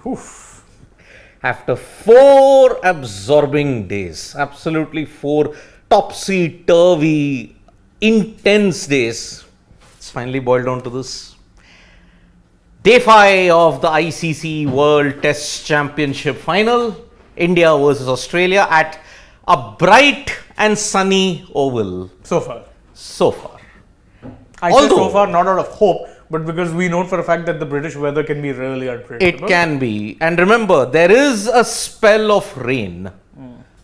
Oof. After 4 absorbing days, absolutely 4 topsy-turvy, intense days, it's finally boiled down to this. Day 5 of the ICC World Test Championship final, India versus Australia at a bright and sunny oval. So far. I say so far, not out of hope, but because we know for a fact that the British weather can be really unpredictable. It can be. And remember, there is a spell of rain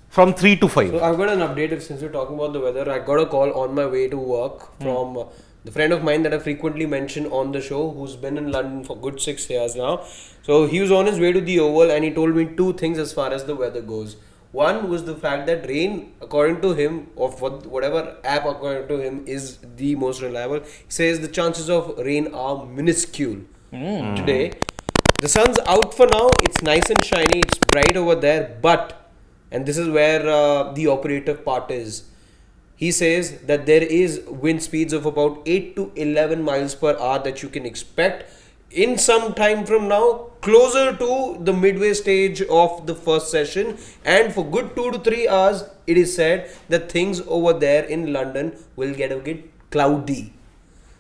from 3 to 5. So I've got an update. Since you're talking about the weather, I got a call on my way to work from the friend of mine that I frequently mention on the show, who's been in London for good 6 years now. So he was on his way to the Oval and he told me 2 things as far as the weather goes. One was the fact that rain, according to him, of whatever app according to him is the most reliable, he says the chances of rain are minuscule today. The sun's out for now, it's nice and shiny, it's bright over there, but, and this is where the operative part is, he says that there is wind speeds of about 8 to 11 miles per hour that you can expect in some time from now, closer to the midway stage of the first session, and for good 2 to 3 hours, it is said that things over there in London will get a bit cloudy.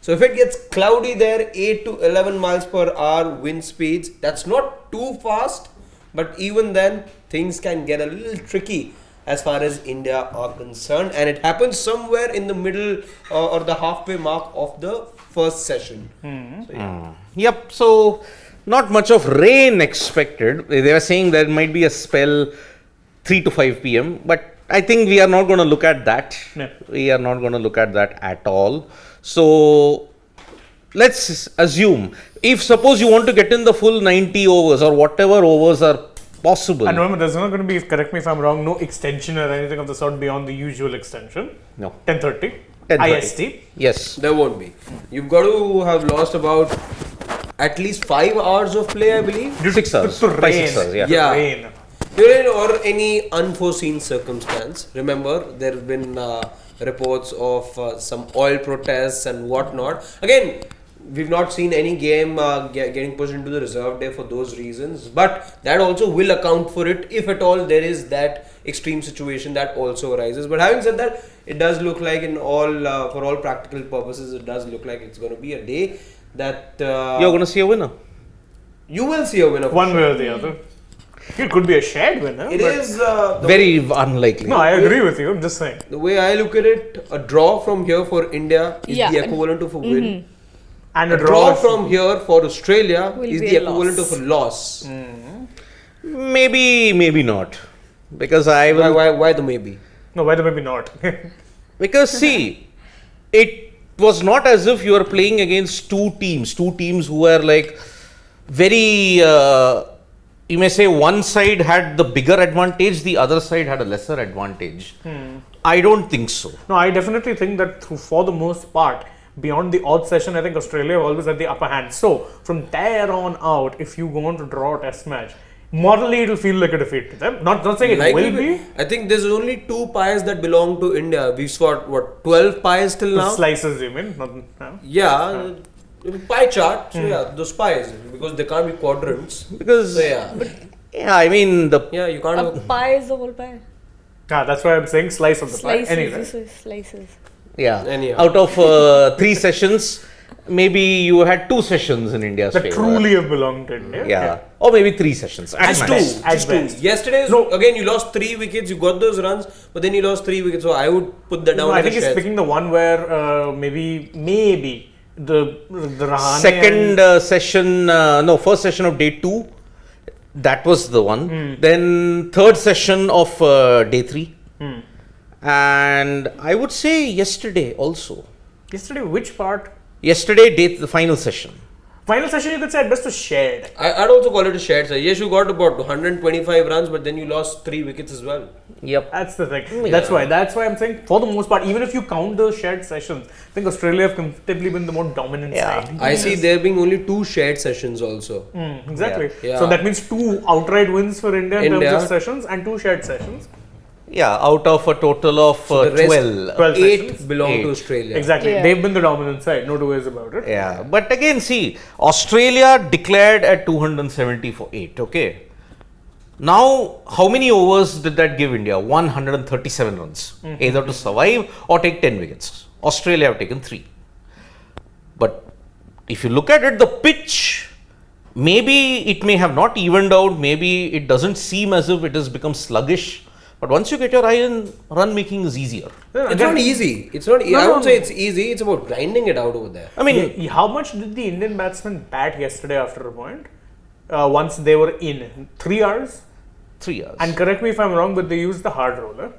So if it gets cloudy there, 8 to 11 miles per hour wind speeds, that's not too fast, but even then, things can get a little tricky as far as India are concerned, and it happens somewhere in the middle or the halfway mark of the first session. Yep, so not much of rain expected. They were saying there might be a spell 3 to 5 p.m. But I think we are not going to look at that. No. We are not going to look at that at all. So let's assume, if suppose you want to get in the full 90 overs or whatever overs are possible. And remember, there's not going to be, correct me if I'm wrong, no extension or anything of the sort beyond the usual extension. No. 10:30. 10:30. IST. Yes. There won't be. You've got to have lost about at least 5 hours of play, I believe. 6 hours. To 5, rain. 6 hours, yeah. Yeah. Rain. Rain or any unforeseen circumstance. Remember, there have been reports of some oil protests and whatnot. Again, we've not seen any game getting pushed into the reserve day for those reasons, but that also will account for it if at all there is that extreme situation that also arises. But having said that, it does look like for all practical purposes, it does look like it's going to be a day that You're going to see a winner. you will see a winner. for One sure. way or the other. It could be a shared winner. It but- is Very unlikely. No, I agree with you. I'm just saying. the way I look at it. A draw from here for India is Yeah. the equivalent of a win. And A draw from here for Australia Will is be the a equivalent loss. of a loss. Maybe not. Because I will. Why the maybe? No, why the maybe not? Because see, it was not as if you were playing against two teams who were like very, you may say one side had the bigger advantage, the other side had a lesser advantage. I don't think so. No, I definitely think that for the most part, beyond the odd session, I think Australia have always had the upper hand. So, from there on out, if you go on to draw a test match, morally it will feel like a defeat to them. Not saying it will be. I think there's only 2 pies that belong to India. We've got what 12 pies till now. Slices, you mean? Not, no. Yeah, pie chart. So yeah, those pies because they can't be quadrants. Because, So yeah, yeah, I mean, yeah, you can't. A Have, pie is the whole pie. That's why I'm saying slice of the pie. Slices. Anyway. This is slices. yeah, Anyhow. out of 3 sessions, maybe you had 2 sessions in India's That favor. truly have belonged to India. Yeah, or maybe 3 sessions. At Just max. two. At Just two. best. Yesterday's No. again you lost 3 wickets. You got those runs, but then you lost 3 wickets. So I would put that down. No, I as think a he's share. picking the one where maybe the Rahane Second session, first session of day 2, that was the one. Then third session of day 3. And I would say yesterday also. Yesterday, which part? Yesterday, the final session. Final session, you could say at best was shared. I'd also call it a shared side. Yes, you got about 125 runs, but then you lost 3 wickets as well. Yep. That's the thing. That's why I'm saying for the most part, even if you count the shared sessions, I think Australia have comfortably been the more dominant side. I see there being only 2 shared sessions also. Exactly. Yeah. So that means 2 outright wins for India in terms India. of sessions and 2 shared sessions. Yeah, out of a total of So the rest, 12. 12 8 sessions. belong to 8. Australia. Exactly. Yeah. They've been the dominant side. No two ways about it. Yeah, but again, see, Australia declared at 270 for 8, okay? Now, how many overs did that give India? 137 runs. Either to survive or take 10 wickets. Australia have taken 3. But if you look at it, the pitch, maybe it may have not evened out. Maybe it doesn't seem as if it has become sluggish. But once you get your eye on, run making is easier. It's not easy. It's not. I won't say it's easy. It's about grinding it out over there. I mean, How much did the Indian batsmen bat yesterday after a point? Once they were in 3 hours. 3 years. And correct me if I'm wrong, but they used the hard roller.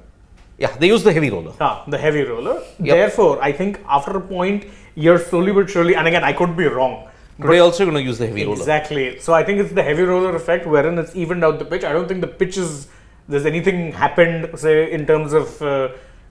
Yeah, they use the heavy roller. The heavy roller. Yep. Therefore, I think after a point, you're slowly but surely, and again, I could be wrong. Today also going to use the heavy roller. Exactly. So I think it's the heavy roller effect wherein it's evened out the pitch. I don't think the pitch is, there's anything happened, say, in terms of,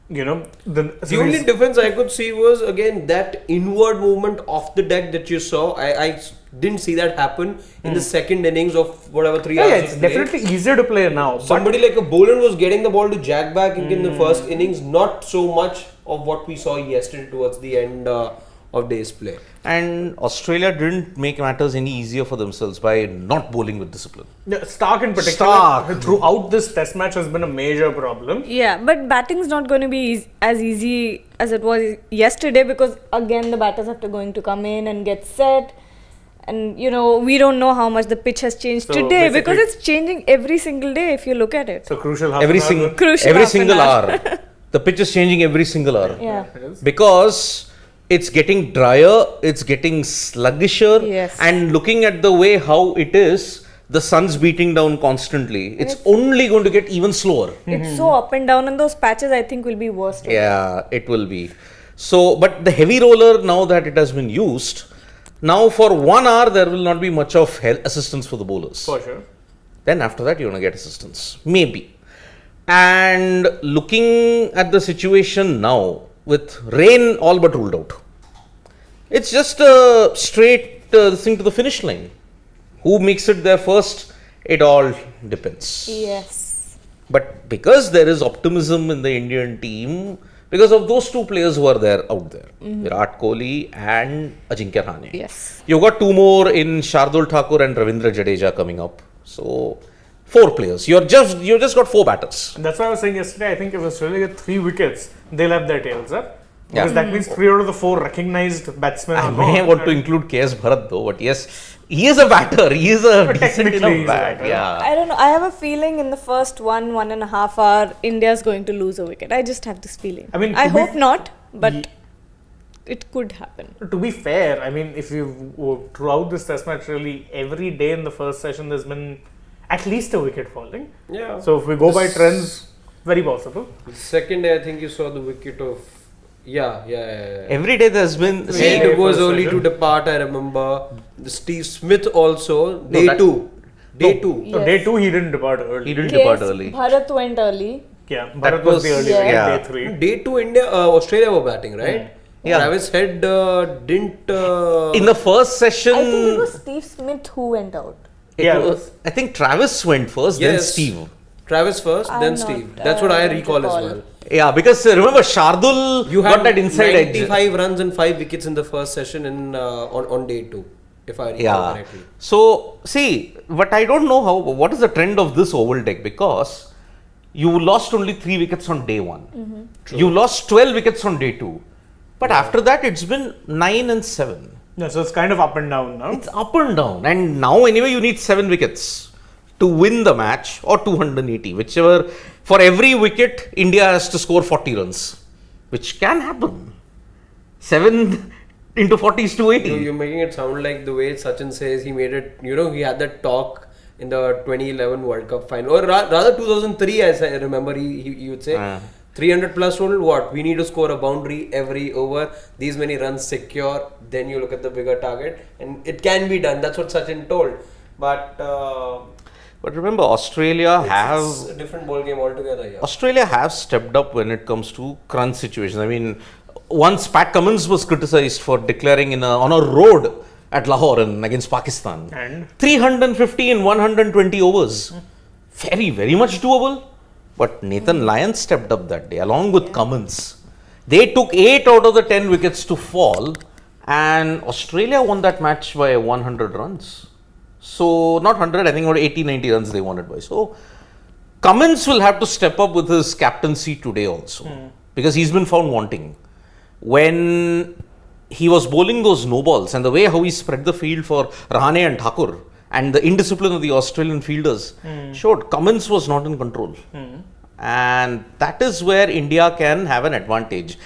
The only difference I could see was again that inward movement off the deck that you saw. I didn't see that happen in the second innings of whatever 3 hours. Yeah, of it's play. definitely easier to play now. Somebody like a Boland was getting the ball to jack back in the first innings, not so much of what we saw yesterday towards the end of day's play. And Australia didn't make matters any easier for themselves by not bowling with discipline. Stark in particular, Stark. throughout this test match has been a major problem. Yeah, but batting's not going to be as easy as it was yesterday because again the batters have to going to come in and get set. And we don't know how much the pitch has changed So today because basically- it's changing every single day if you look at it. So crucial half Every, an hour. sing- Crucial every half an single hour. hour. The pitch is changing every single hour. Yeah. It is. Because it's getting drier, it's getting sluggisher, Yes. and looking at the way how it is, the sun's beating down constantly. It's only going to get even slower. It's so up and down, and those patches I think will be worse. Yeah, it will be. So, but the heavy roller, now that it has been used, now for 1 hour there will not be much of assistance for the bowlers. For sure. Then after that you're going to get assistance. Maybe. And looking at the situation now, with rain all but ruled out, it's just a straight thing to the finish line. Who makes it there first, it all depends. Yes. But because there is optimism in the Indian team, because of those two players who are there out there, Virat Kohli and Ajinkya Rahane. Yes. You've got 2 more in Shardul Thakur and Ravindra Jadeja coming up. So 4 players. You've just got 4 batters. And that's why I was saying yesterday, I think if Australia get 3 wickets, they'll have their tails up. Because Yeah. that means 3 out of the 4 recognized batsmen I are may gone. want to include KS Bharat though, but yes, he is a batter. He is a But decent technically enough he's a bat. I batter. Yeah. don't know. I have a feeling in the first 1.5 hour, India's going to lose a wicket. I just have this feeling. I mean, I to be- hope not, but Ye- it could happen. To be fair, I mean, if you throughout this test match, really every day in the first session, there's been at least a wicket falling. Yeah. So if we go by trends, very possible. The second day, I think you saw the wicket of. Yeah. Every day there's been. Yeah. See, It was first early to session. depart. I remember the Steve Smith also day that- 2. Day 2. So Yes. day 2, he didn't depart early. he didn't depart Yes, early. Bharat went early. Yeah, That Bharat was the was- early Yeah. wicket, Yeah. day 3. Day 2, Australia were batting, right? Yeah. Travis Head didn't. In the first session, I think it was Steve Smith who went out. I think Travis went first, then Yes. Steve. Travis first, I'm then not, Steve. That's what I don't recall as recall. well. Yeah, because remember Shardul You got had that inside edge. 95 runs and 5 wickets in the first session on day 2, if I recall Yeah. correctly. So see, but I don't know what is the trend of this oval deck, because you lost only 3 wickets on day 1. You lost 12 wickets on day 2. But after that it's been 9 and 7. Yeah, so it's kind of up and down now. It's up and down. And now anyway you need 7 wickets to win the match, or 280, whichever. For every wicket, India has to score 40 runs, which can happen. 7 into 40 is 280. You're making it sound like the way Sachin says he made it. He had that talk in the 2011 World Cup final, or rather 2003, as I remember, he would say. 300 plus rule, what? We need to score a boundary every over, these many runs secure, then you look at the bigger target, and it can be done. That's what Sachin told. But remember, Australia it's a different ball game altogether. Yeah. Australia have stepped up when it comes to crunch situations. I mean, once Pat Cummins was criticised for declaring on a road at Lahore against Pakistan. And 350 in 120 overs. Very, very much doable. But Nathan Lyon stepped up that day along with Cummins. They took 8 out of the 10 wickets to fall, and Australia won that match by 100 runs. So, not 100, I think about 80, 90 runs they won it by. So, Cummins will have to step up with his captaincy today also, because he's been found wanting. When he was bowling those no balls and the way how he spread the field for Rahane and Thakur and the indiscipline of the Australian fielders showed Cummins was not in control. And that is where India can have an advantage.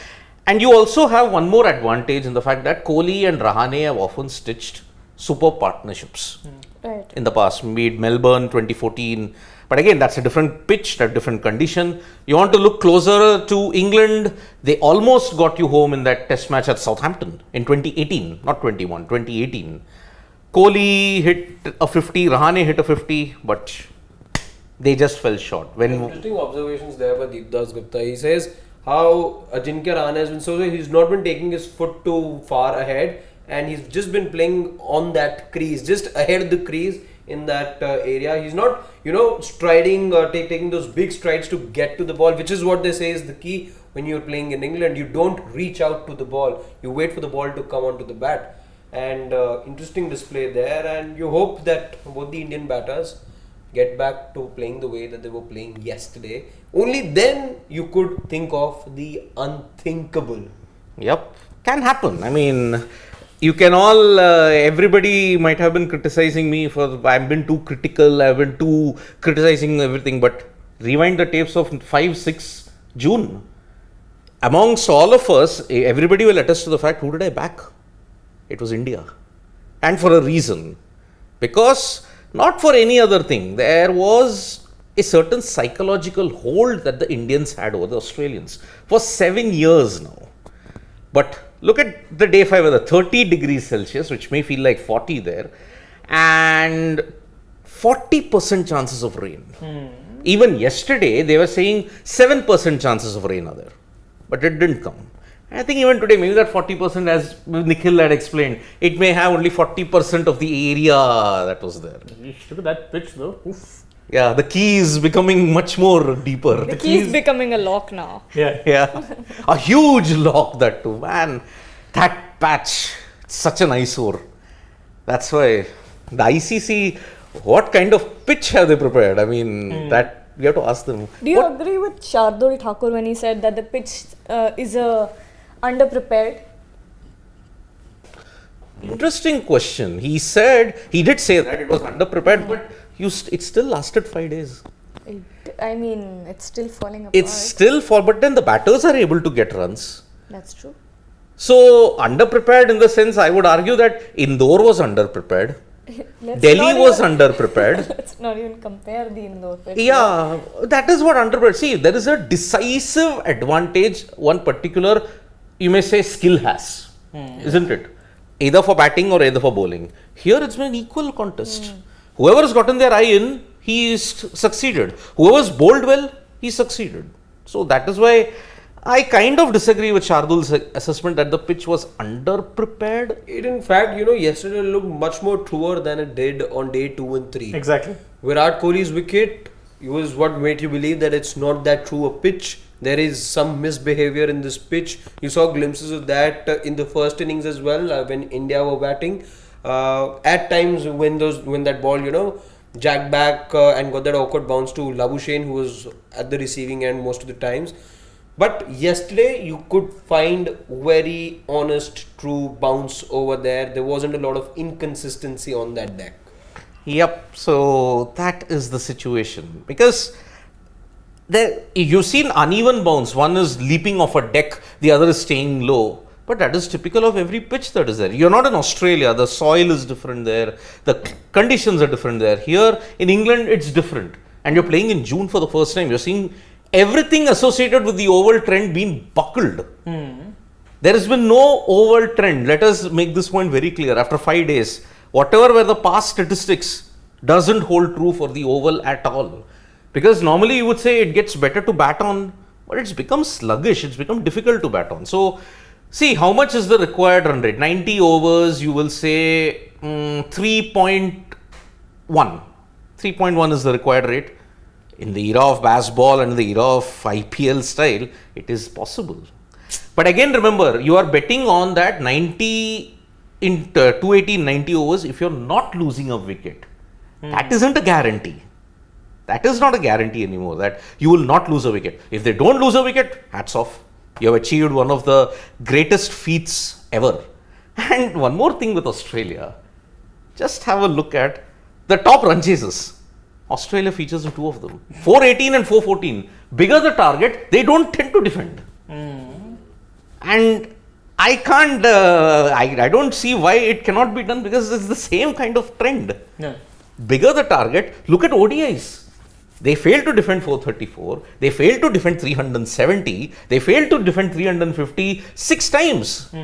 And you also have one more advantage in the fact that Kohli and Rahane have often stitched superb partnerships Right. in the past, made Melbourne 2014. But again, that's a different pitch, a different condition. You want to look closer to England, they almost got you home in that test match at Southampton in 2018, not 21, 2018. Kohli hit a 50, Rahane hit a 50, but they just fell short. When Interesting observations there by Deepdas Gupta. He says how Ajinkya Rahane has been he's not been taking his foot too far ahead, and he's just been playing on that crease, just ahead of the crease in that area. He's not, striding, taking those big strides to get to the ball, which is what they say is the key when you're playing in England. You don't reach out to the ball. You wait for the ball to come onto the bat. And interesting display there. And you hope that both the Indian batters get back to playing the way that they were playing yesterday. Only then you could think of the unthinkable. Yep, can happen. I mean, you can all, everybody might have been criticizing me for, I've been too critical, I've been too criticizing everything, but rewind the tapes of 5-6 June. Amongst all of us, everybody will attest to the fact, who did I back? It was India. And for a reason. Because, not for any other thing, there was a certain psychological hold that the Indians had over the Australians for 7 years now. But look at the day 5 weather, 30 degrees Celsius, which may feel like 40 there, and 40% chances of rain. Even yesterday, they were saying 7% chances of rain are there, but it didn't come. I think even today, maybe that 40%, as Nikhil had explained, it may have only 40% of the area that was there. Look at that pitch though. Oof. Yeah, the key is becoming much more deeper. The key is becoming a lock now. Yeah. A huge lock, that too. Man, that patch, such an eyesore. That's why the ICC, what kind of pitch have they prepared? I mean, that we have to ask them. Do you agree with Shardul Thakur when he said that the pitch is underprepared? Interesting question. He did say that it was underprepared, but it still lasted 5 days. It's still falling apart. It's still but then the batters are able to get runs. That's true. So, underprepared in the sense, I would argue that Indore was underprepared. Delhi was underprepared. Let's not even compare the Indore pitch. Yeah, that is what underprepared. See, there is a decisive advantage one particular, you may say, skill has, isn't it? Either for batting or either for bowling. Here it's been an equal contest. Whoever has gotten their eye in, he succeeded. Whoever's bowled well, he succeeded. So that is why I kind of disagree with Shardul's assessment that the pitch was underprepared. It in fact, yesterday looked much more truer than it did on day 2 and 3. Exactly. Virat Kohli's wicket was what made you believe that it's not that true a pitch. There is some misbehavior in this pitch. You saw glimpses of that in the first innings as well when India were batting. At times when that ball, jacked back and got that awkward bounce to Labuschagne, who was at the receiving end most of the times. But yesterday you could find very honest, true bounce over there. There wasn't a lot of inconsistency on that deck. Yep, so that is the situation. Because you've seen uneven bounce. One is leaping off a deck, the other is staying low. But that is typical of every pitch that is there. You're not in Australia, the soil is different there, the conditions are different there. Here in England, it's different. And you're playing in June for the first time. You're seeing everything associated with the oval trend being buckled. There has been no oval trend. Let us make this point very clear. After 5 days, whatever were the past statistics doesn't hold true for the oval at all. Because normally you would say it gets better to bat on, but it's become sluggish. It's become difficult to bat on. So, see, how much is the required run rate? 90 overs, you will say 3.1. 3.1 is the required rate. In the era of baseball and the era of IPL style, it is possible. But again, remember, you are betting on that 90 in 280 90 overs if you're not losing a wicket. That isn't a guarantee. That is not a guarantee anymore that you will not lose a wicket. If they don't lose a wicket, hats off. You have achieved one of the greatest feats ever. And one more thing with Australia, just have a look at the top run chases. Australia features in two of them. 418 and 414. Bigger the target, they don't tend to defend. And I can't, I don't see why it cannot be done because it's the same kind of trend. Yeah. Bigger the target, look at ODIs. They failed to defend 434, they failed to defend 370, they failed to defend 350 6 times.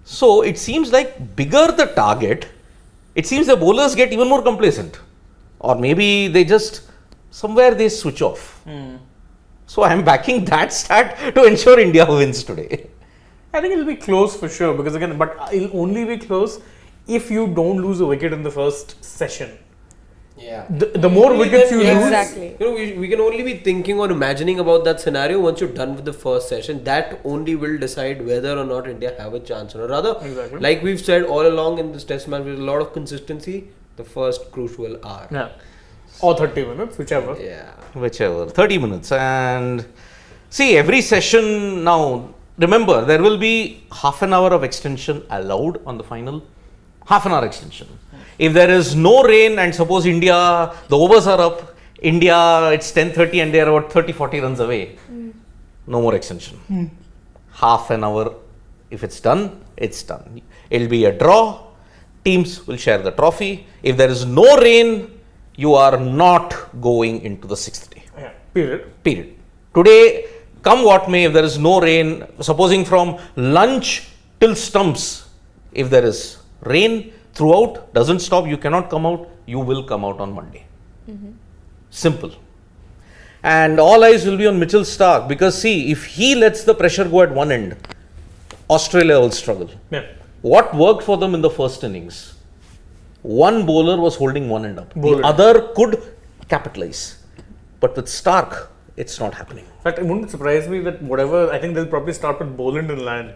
So it seems like bigger the target, it seems the bowlers get even more complacent. Or maybe they just, somewhere they switch off. So I am backing that stat to ensure India wins today. I think it'll be close for sure because again, but it'll only be close if you don't lose a wicket in the first session. Yeah. The more wickets you lose, Exactly. You know, we can only be thinking or imagining about that scenario once you're done with the first session. That only will decide whether or not India have a chance. Or rather, Exactly. like we've said all along in this test match with a lot of consistency, the first crucial hour. yeah, or 30 minutes, whichever. Yeah. Whichever, 30 minutes. And see, every session now, remember, there will be half an hour of extension allowed on the final. Half an hour extension. If there is no rain and suppose India, the overs are up, India, it's 10:30 and they are about 30-40 runs away. No more extension. Half an hour. If it's done, it's done. It'll be a draw. Teams will share the trophy. If there is no rain, you are not going into the 6th day. Yeah, period. Period. Today, come what may, if there is no rain, supposing from lunch till stumps, if there is rain throughout, doesn't stop, you cannot come out, you will come out on Monday. Simple. And all eyes will be on Mitchell Starc because see, if he lets the pressure go at one end, Australia will struggle. Yeah. What worked for them in the first innings? One bowler was holding one end up. Bowler. The other could capitalize. But with Starc, it's not happening. In fact, it wouldn't surprise me that whatever, I think they'll probably start with Boland and Lyon.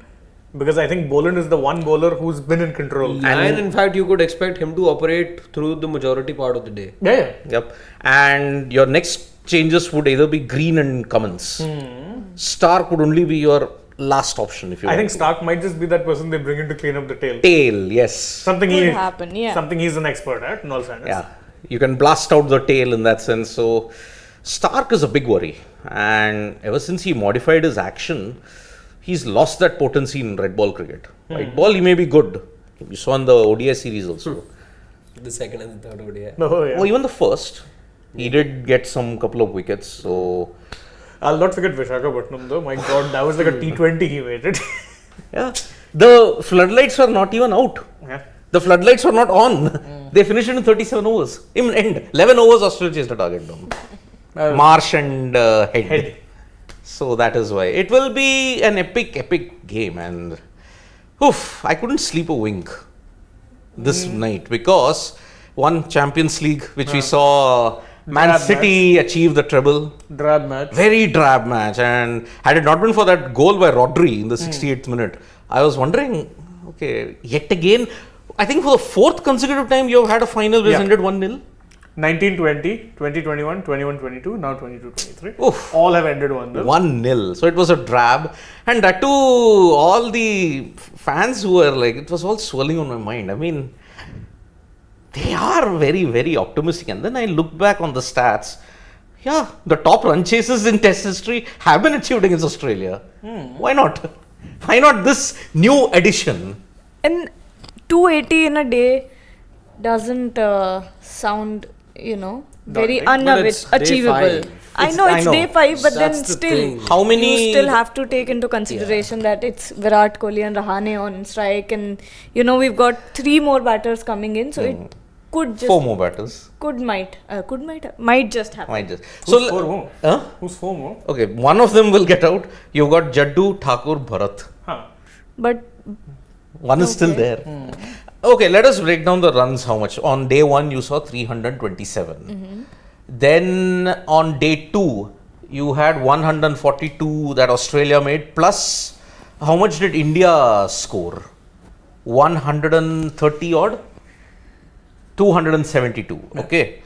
Because I think Boland is the one bowler who's been in control. And in fact, you could expect him to operate through the majority part of the day. Yeah. Yep. And your next changes would either be Green and Cummins. Starc would only be your last option if you I want. think Starc might just be that person they bring in to clean up the tail. Tail, yes. Something Could happen, yeah. Something he's an expert at, in all fairness. Yeah. You can blast out the tail in that sense. So Starc is a big worry. And ever since he modified his action, he's lost that potency in red ball cricket. White ball, he may be good. You saw in the ODI series also. The second and the third ODI. No, yeah. Oh, even the first. He did get some couple of wickets. So, I'll not forget Vishakhapatnam though. My God, that was like a T20 he waited. yeah. The floodlights were not even out. Yeah. The floodlights were not on. They finished it in 37 overs. In end, 11 overs, Australia chased the target down. Marsh and Head. So that is why. It will be an epic game. And I couldn't sleep a wink this night because one Champions League, which we saw Man Drab City achieve the treble. Drab match. Very drab match. And had it not been for that goal by Rodri in the 68th minute, I was wondering, okay, yet again, I think for the 4th consecutive time you have had a final which Yeah. ended 1-0. 1920, 2021, 21-22, now 22-23. Oof. All have ended 1-0. 1-0. So it was a drab. And that too, all the fans who were like, it was all swirling on my mind. I mean, they are very, very optimistic. And then I look back on the stats. Yeah, the top run chases in Test history have been achieved against Australia. Why not? Why not this new addition? And 280 in a day doesn't sound, very Daunting. But it's day unachievable. 5. I know it's day 5, but then That's the still, thing. How many? you still have to take into consideration that it's Virat Kohli and Rahane on strike, and we've got 3 more batters coming in, so it could just 4 more batters. might just happen. Might just. Who's 4 more? Huh? Who's 4 more? Okay, one of them will get out. You've got Jaddu, Thakur, Bharat. Huh. But One is still there. Okay, let us break down the runs. How much? On day 1, you saw 327. Then on day 2, you had 142 that Australia made, plus how much did India score? 130 odd? 272. Okay.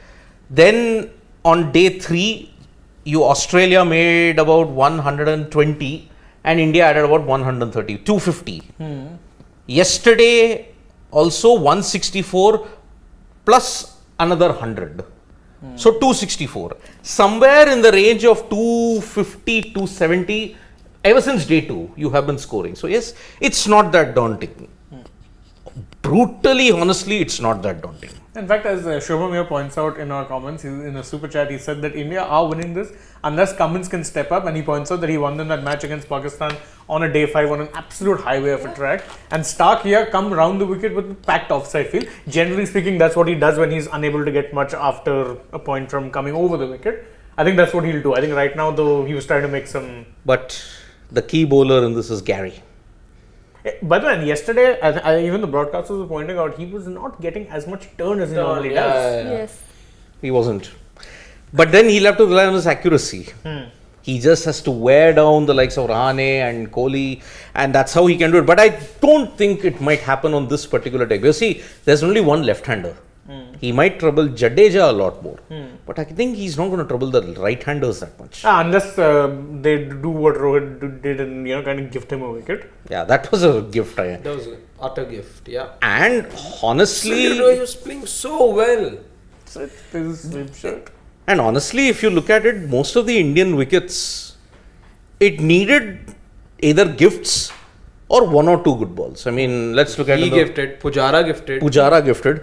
Then on day 3, Australia made about 120 and India added about 130, 250. Yesterday also 164 plus another 100. So 264. Somewhere in the range of 250, 270, ever since day 2, you have been scoring. So yes, it's not that daunting. Brutally, honestly, it's not that daunting. In fact, as Shobham here points out in our comments, in a super chat, he said that India are winning this unless Cummins can step up, and he points out that he won them that match against Pakistan on a day 5 on an absolute highway of a track. And Stark here come round the wicket with packed offside field. Generally speaking, that's what he does when he's unable to get much after a point from coming over the wicket. I think that's what he'll do. I think right now, though, he was trying to make some... But the key bowler in this is Gary. By the way, yesterday, even the broadcasters were pointing out, he was not getting as much turn as he normally does. Yes. He wasn't. But then he'll have to rely on his accuracy. He just has to wear down the likes of Rahane and Kohli, and that's how he can do it. But I don't think it might happen on this particular day. You see, there's only one left-hander. He might trouble Jadeja a lot more. But I think he's not going to trouble the right-handers that much. Unless they do what Rohit did and kind of gift him a wicket. Yeah, that was a gift. That was an utter gift, yeah. And honestly... He was playing so well. So it is sweep shirt. And honestly, if you look at it, most of the Indian wickets, it needed either gifts or 1 or 2 good balls. I mean, let's look at it. He gifted, Pujara gifted,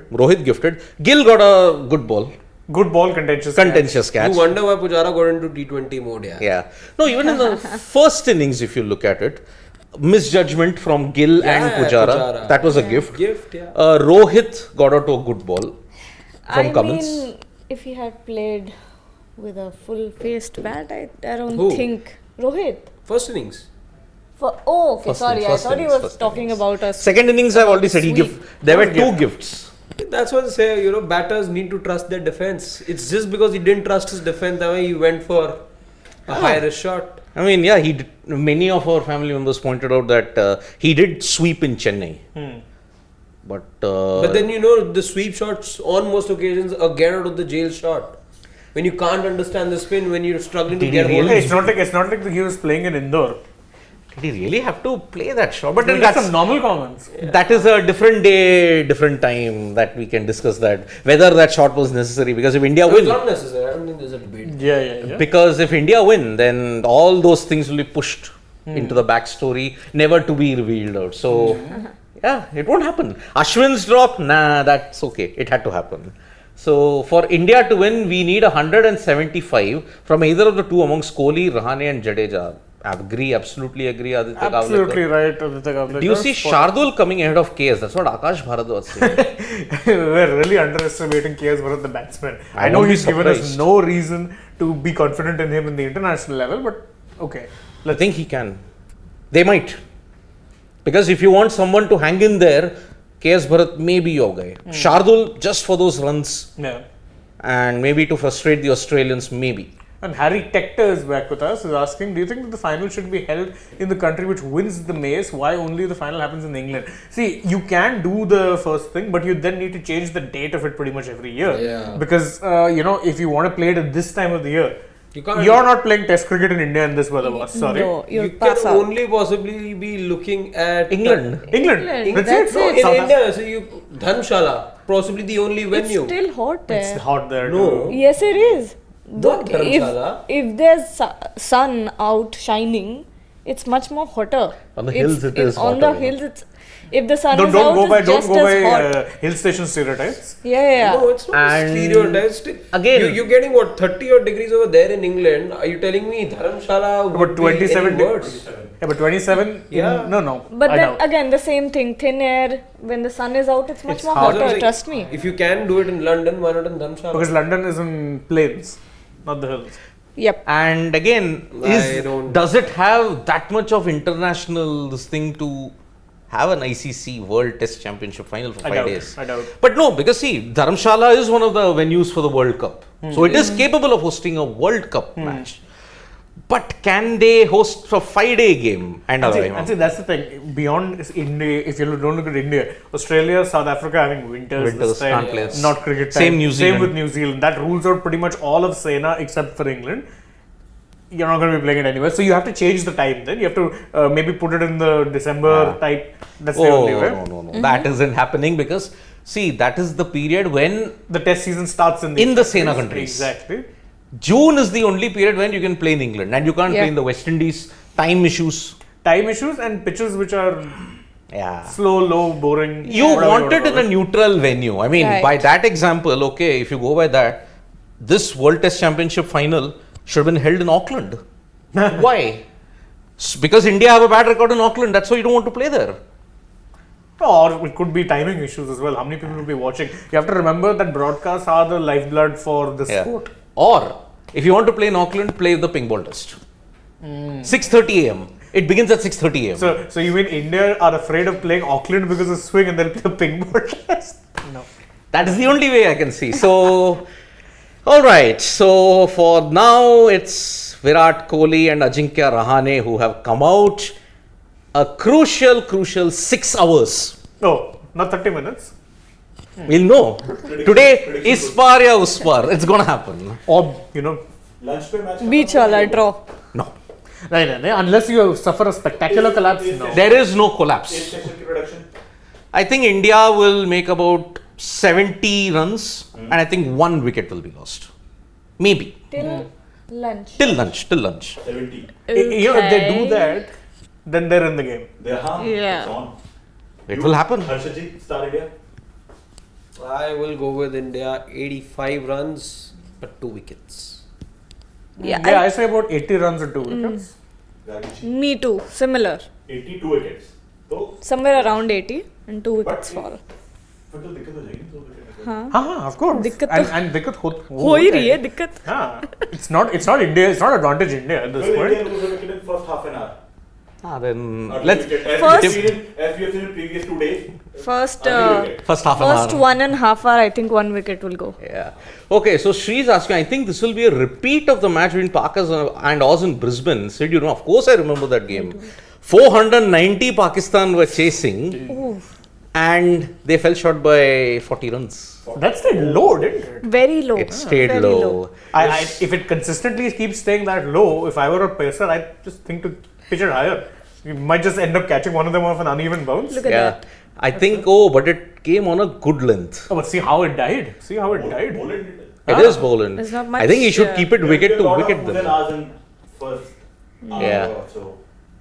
Rohit gifted, Gill got a good ball. Good ball, contentious catch. You wonder why Pujara got into T20 mode, yeah. Yeah. No, even in the first innings, if you look at it, misjudgment from Gill and Pujara. That was a gift. Rohit got out to a good ball from Cummins. I mean, if he had played with a full-faced bat, I don't Who? think. Rohit. First innings. First Sorry. I first thought he innings, was first talking innings. about us. Second innings, I've already said there were 2 gifts. That's what they say, batters need to trust their defense. It's just because he didn't trust his defense, that way he went for a high risk shot. I mean, yeah, many of our family members pointed out that he did sweep in Chennai. But then the sweep shots on most occasions are get out of the jail shot. When you can't understand the spin, when you're struggling to get hold of It's not like he was playing in Indore. did he really have to play that shot? But then that's some normal comments. That is a different day, different time that we can discuss that. Whether that shot was necessary, because if India win... It's not necessary. I don't think there's a debate. Yeah. Because if India win, then all those things will be pushed into the backstory, never to be revealed out. So, yeah, it won't happen. Ashwin's drop, nah, that's okay. It had to happen. So, for India to win, we need 175 from either of the two amongst Kohli, Rahane and Jadeja. Absolutely agree, Aditya Kavlekar. Absolutely right, Aditya Kavlekar. Do you see Shardul coming ahead of KS? That's what Akash Bharat was saying. We're really underestimating KS Bharat, the batsman. I know he's given us no reason to be confident in him in the international level, but okay. I think he can. They might. Because if you want someone to hang in there, KS Bharat may be your guy. Shardul, just for those runs. Yeah. And maybe to frustrate the Australians, maybe. And Harry Tector is back with us, is asking, do you think that the final should be held in the country which wins the Mace? Why only the final happens in England? See, you can do the first thing, but you then need to change the date of it pretty much every year. Yeah. Because, if you want to play it at this time of the year, You're not playing Test cricket in India in this weather, boss. Sorry. No, You can only possibly be looking at England. That's No, it. in India, so Dharamshala, possibly the only venue. It's still hot there. It's hot there. No. Too. Yes, it is. Not Dharamshala. If there's sun out shining, it's much more hotter. On the hills it is on hotter. the hills, it's if the sun Don't is out, go by it's just as hot. hill station stereotypes. Yeah. No, it's not And stereotypes. again- You're getting what, 30 odd degrees over there in England. Are you telling me Dharamshala would But 27 be any worse? Yeah, but 27? Yeah. No. But I then doubt. again, the same thing. Thin air. When the sun is out, it's much It's more hotter. hotter. Trust me. If you can do it in London, why not in Dharamshala? Because London is in plains, not the hills. Yep. And again, I don't- does it have that much of international this thing to have an ICC World Test Championship final for 5 days. I doubt. But no, because see, Dharamshala is one of the venues for the World Cup. So it is capable of hosting a World Cup match. But can they host a 5-day game? And See, that's the thing. Beyond India, if you don't look at India, Australia, South Africa having winters this time, can't play. not cricket time. Same New Zealand. Same with New Zealand. That rules out pretty much all of Sena except for England. You're not going to be playing it anywhere. So you have to change the time then. You have to maybe put it in the December type. That's the only way. No. That isn't happening because, see, that is the period when The test season starts in the Sena countries. Exactly. June is the only period when you can play in England and you can't play in the West Indies. Time issues. Time issues and pitches which are Yeah. slow, low, boring. You want it in a neutral venue. I mean, Right. by that example, okay, if you go by that, this World Test Championship final should have been held in Auckland. Why? Because India have a bad record in Auckland. That's why you don't want to play there. Or it could be timing issues as well. How many people will be watching? You have to remember that broadcasts are the lifeblood for the sport. Or if you want to play in Auckland, play the ping ball test. 6:30 a.m. It begins at 6:30 a.m. So you mean India are afraid of playing Auckland because of swing and they'll play a ping ball test? No. That is the only way I can see. So, all right. So for now, it's Virat Kohli and Ajinkya Rahane who have come out. A crucial 6 hours. No, not 30 minutes. We'll know. Today, ispar ya uspar. It's gonna happen. Or, Lunch पे match Beach wala draw. No. unless you suffer a spectacular collapse. No. There is no collapse. session की production. I think India will make about 70 runs and I think 1 wicket will be lost. Maybe. Till lunch. Till lunch. 70. If they do that, then they're in the game. Yeah. It's on. It will happen. Harshadji, Star India. I will go with India 85 runs, but 2 wickets. Yeah, I say about 80 runs or 2 wickets. Gargi. me too. Similar. 82 wickets. तो Somewhere around 80 and 2 wickets But- fall. फिर तो दिक्कत हो जाएगी 2 wicket. हाँ, of course. दिक्कत and दिक्कत हो ही रही है दिक्कत. हाँ. It's not India. It's not advantage India at this Well, point. India lose a wicket in first half an hour. Then Early let's wicket. As First- we have seen in previous 2 days. First, Early wicket. first half an first hour. 1.5 hour, I think 1 wicket will go. Yeah. Okay, so Shri is asking, I think this will be a repeat of the match between Pakistan and Oz in Brisbane. Said, of course I remember that game. 490 Pakistan were chasing and they fell short by 40 runs. That stayed low, didn't it? Very low. It stayed Very low. If it consistently keeps staying that low, if I were a pacer, I'd just think to pitch it higher. You might just end up catching one of them off an uneven bounce. Look at Yeah. that. I think, but it came on a good length. Oh, but see how it died. Boland. It is bowling. There's not I think he much, should keep it wicket to wicket Then then. Oz in first. Yeah. So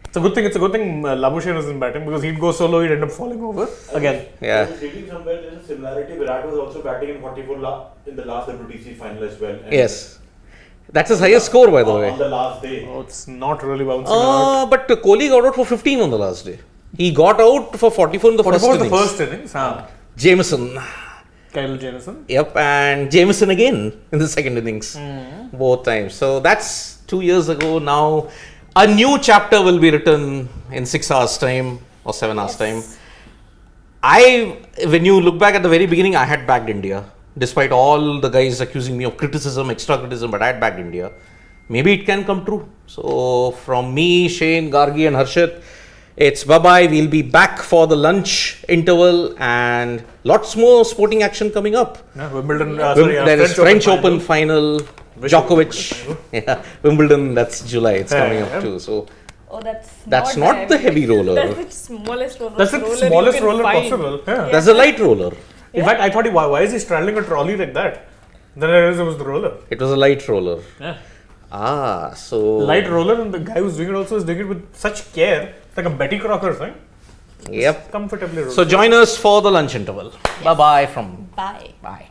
It's a good thing Labuschagne isn't batting because he'd go solo, he'd end up falling over again. Yeah. I was reading somewhere there's a similarity. Virat was also batting in 44 in the last WTC final as well. And Yes. That's his highest score, by the way. On the last day. Oh, it's not really bouncing out. But Kohli got out for 15 on the last day. He got out for 44 in the first 44 was innings. the first innings. Jameson. Kyle Jamieson. Yep, and Jameson again in the second innings. Both times. So that's 2 years ago. Now a new chapter will be written in 6 hours' time or 7 hours' time. When you look back at the very beginning, I had backed India. Despite all the guys accusing me of criticism, extra criticism, but I had backed India. Maybe it can come true. So from me, Shane, Gargi and Harshit, it's bye-bye. We'll be back for the lunch interval and lots more sporting action coming up. Yeah, Wimbledon. There is French Open final, Wimbledon Djokovic. final. Yeah, Wimbledon, that's July. It's Yeah, coming yeah. up too. So Oh, That's not the heavy roller. That's the smallest roller. That's the you smallest can roller find. possible. Yeah. that's a light roller. In fact, I thought, why is he straddling a trolley like that? Then I realized it was the roller. It was a light roller. Yeah. So Light roller, and the guy who's doing it also is doing it with such care. It's like a Betty Crocker thing. Yep. Comfortably rolled. So join us for the lunch interval. Bye bye from Bye. bye.